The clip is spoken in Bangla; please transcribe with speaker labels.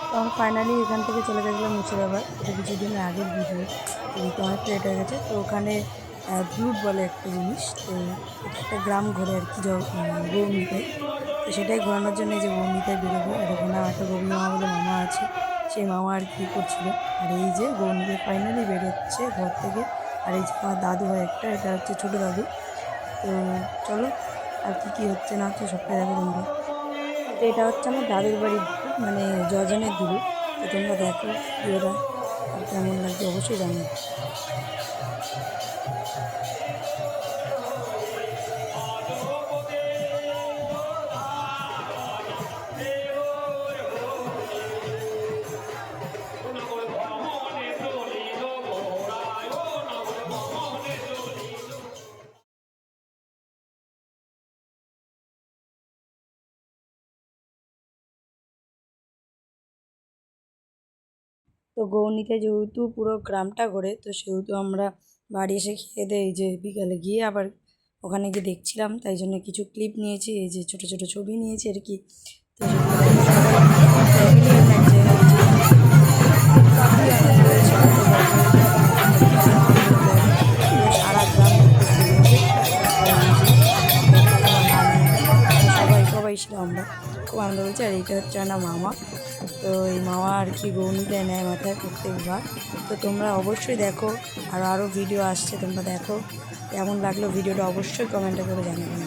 Speaker 1: তো আমরা ফাইনালি এখান থেকে চলে গেছিলাম মুর্শিদাবাদ। এটা কিছুদিন আগের ভিডিও, তো অনেক লেট হয়ে গেছে। তো ওখানে গ্লুট বলে একটা জিনিস, তো এটা একটা গ্রাম ঘোরে আর কি, গৌমিতায়। তো সেটাই ঘোরানোর জন্য এই যে গৌমিতায় বেরোবো। আর এখানে আমার একটা গোবি মামা বলে মামা আছে, সেই মামা আর কি করছিল। আর এই যে গৌমিতায় ফাইনালি বেরোচ্ছে ঘর থেকে। আর এই যে আমার দাদু হয় একটা, এটা হচ্ছে ছোটো দাদু। তো চলো আর কি হচ্ছে না হচ্ছে সবটাই দেখো তোমরা। তো এটা হচ্ছে আমার দাদুর বাড়ির দুধ, মানে যজনের দুধ। তো তোমরা দেখো ভিডিওটা, আর কেমন লাগছে অবশ্যই জানিও। তো গৌনিতে যেহেতু পুরো গ্রামটা ঘোরে, তো সেহেতু আমরা বাড়ি এসে খেয়ে দিয়ে এই যে বিকালে গিয়ে আবার ওখানে গিয়ে দেখছিলাম, তাই জন্য কিছু ক্লিপ নিয়েছি, এই যে ছোটো ছোটো ছবি নিয়েছি আর কি। তো সেগুলো দেখো সবাই মিলিয়ে লাগছে আর যে খুবই আনন্দ হয়েছিল। তো পুরো সারা গ্রাম ঘুরতে বেরিয়েছে। আর এই যে এখানে আমার মামি, সবাই ছিল আমরা, খুব আনন্দ হয়েছে। আর এইটা হচ্ছে না মামা। তো এই মামা আর কি গৌনিতায় নেয় মাথায় প্রত্যেকবার। তো তোমরা অবশ্যই দেখো, আরও ভিডিও আসছে, তোমরা দেখো কেমন লাগলো ভিডিওটা অবশ্যই কমেন্টে করে জানাবেন।